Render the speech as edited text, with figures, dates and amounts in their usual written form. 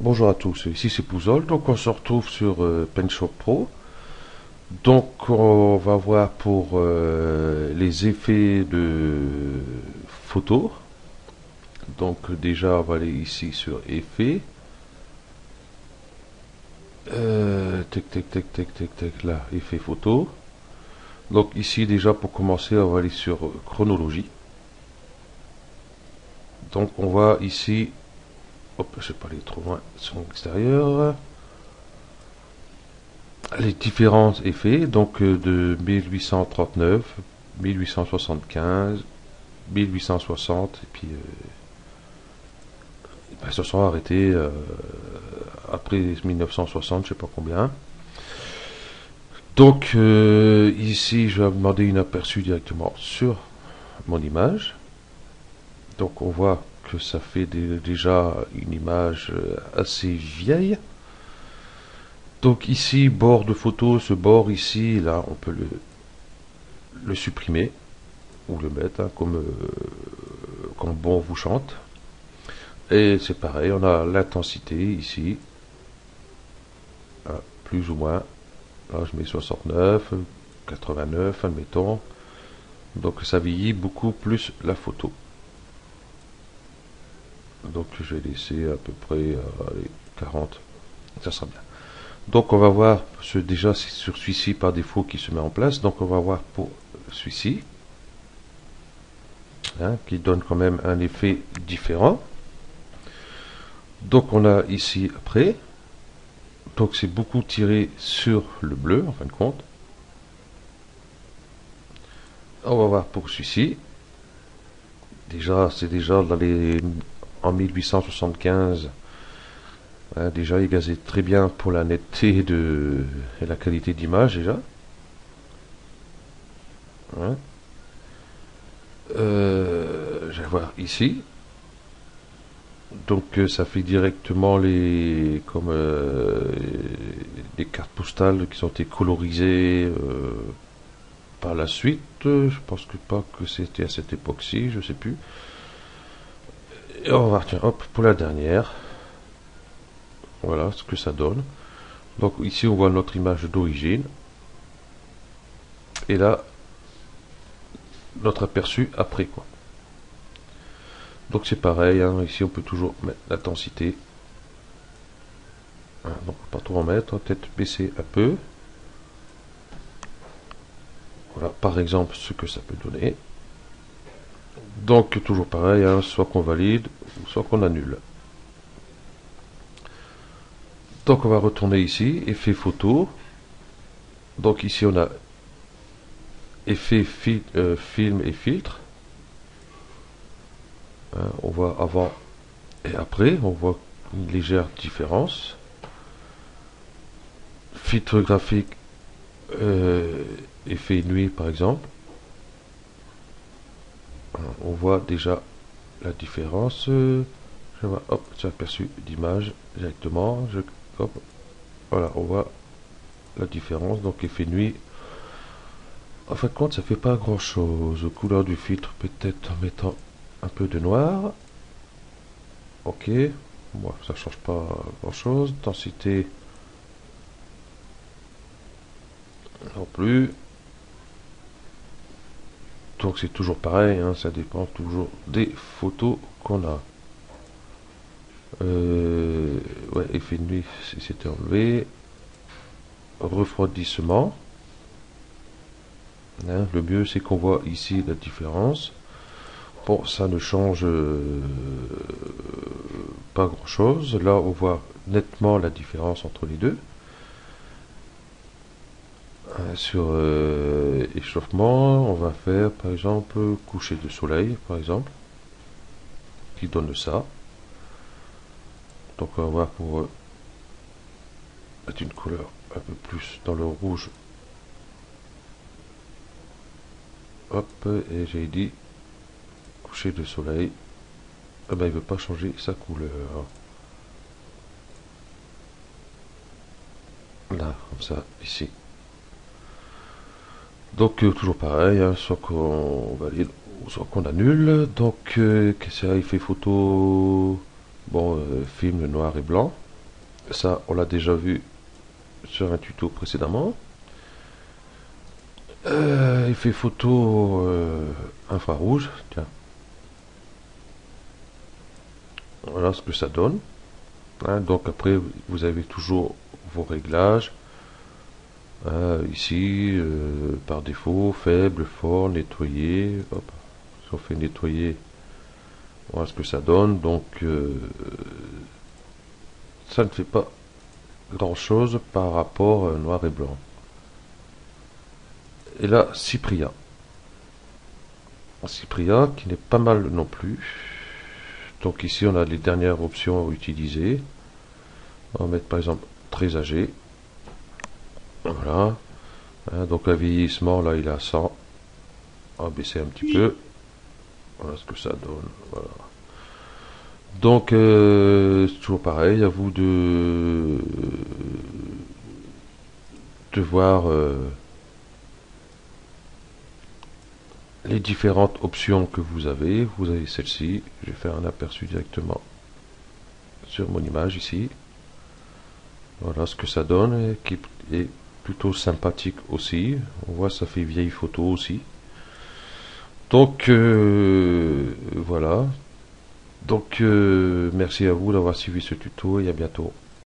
Bonjour à tous, ici c'est Pouzol, donc on se retrouve sur PenShop Pro. Donc on va voir pour les effets de photo. Donc déjà on va aller ici sur effets. Tac, là, effet photo. Donc ici déjà pour commencer on va aller sur chronologie. Donc on va ici, hop, je ne vais pas aller trop loin sur l'extérieur. Les différents effets, donc de 1839, 1875, 1860, et puis ils se sont arrêtés après 1960, je sais pas combien. Donc ici, je vais demander une aperçu directement sur mon image. Donc on voit que ça fait déjà une image assez vieille. Donc ici, bord de photo, ce bord ici, là, on peut le supprimer ou le mettre hein, comme bon vous chante. Et c'est pareil, on a l'intensité ici, hein, plus ou moins. Là, je mets 69, 89, admettons. Donc ça vieillit beaucoup plus la photo. Donc je vais laisser à peu près allez, 40, ça sera bien. Donc on va voir, déjà c'est sur celui-ci par défaut qui se met en place, donc on va voir pour celui-ci, hein, qui donne quand même un effet différent. Donc on a ici après, donc c'est beaucoup tiré sur le bleu en fin de compte. On va voir pour celui-ci. Déjà, c'est déjà en 1875. Hein, déjà, il gazait très bien pour la netteté et la qualité d'image déjà. Hein. Je vais voir ici. Donc ça fait directement les cartes postales qui ont été colorisées par la suite. Je pense pas que c'était à cette époque-ci, je sais plus. Et on va voir, tiens, hop, pour la dernière. Voilà ce que ça donne. Donc ici on voit notre image d'origine. Et là, notre aperçu après quoi. Donc c'est pareil, hein, ici on peut toujours mettre l'intensité. Hein, donc pas trop en mettre, peut-être baisser un peu. Voilà par exemple ce que ça peut donner. Donc toujours pareil, hein, soit qu'on valide, soit qu'on annule. Donc on va retourner ici, effet photo. Donc ici on a effet film et filtre. Hein, on voit avant et après, on voit une légère différence. Filtre graphique, effet nuit par exemple. On voit déjà la différence. Je vois, hop, j'ai aperçu d'image directement. Hop, voilà, on voit la différence. Donc effet nuit. En fin de compte, ça fait pas grand chose. Couleur du filtre, peut-être en mettant un peu de noir. Ok, bon, ça change pas grand chose. Densité non plus. Donc c'est toujours pareil, hein, ça dépend toujours des photos qu'on a. Ouais, effet de nuit, c'était enlevé. Refroidissement. Hein, le mieux c'est qu'on voit ici la différence. Bon, ça ne change pas grand chose. Là, on voit nettement la différence entre les deux. Sur échauffement, on va faire par exemple coucher de soleil, par exemple, qui donne ça. Donc on va voir pour mettre une couleur un peu plus dans le rouge. Hop, et j'ai dit coucher de soleil. Eh ben, il ne veut pas changer sa couleur. Là, comme ça, ici. Donc toujours pareil, hein, soit qu'on valide, soit qu'on annule. Donc qu'est-ce qu'il fait photo, bon, film noir et blanc. Ça, on l'a déjà vu sur un tuto précédemment. Effet photo infrarouge. Tiens. Voilà ce que ça donne. Hein, donc après, vous avez toujours vos réglages. Ici, par défaut, faible, fort, nettoyer. Hop. Si on fait nettoyer, voilà ce que ça donne. Donc, ça ne fait pas grand chose par rapport noir et blanc. Et là, Cypria. Cypria qui n'est pas mal non plus. Donc ici, on a les dernières options utilisées. On va mettre par exemple très âgé. Voilà. Hein, donc le vieillissement, là, il est à 100. On va baisser un petit peu. Voilà ce que ça donne. Voilà. Donc, c'est toujours pareil, à vous de voir les différentes options que vous avez. Vous avez celle-ci. Je vais faire un aperçu directement sur mon image ici. Voilà ce que ça donne, qui est plutôt sympathique aussi. On voit ça fait vieille photo aussi. Donc voilà. Donc merci à vous d'avoir suivi ce tuto et à bientôt.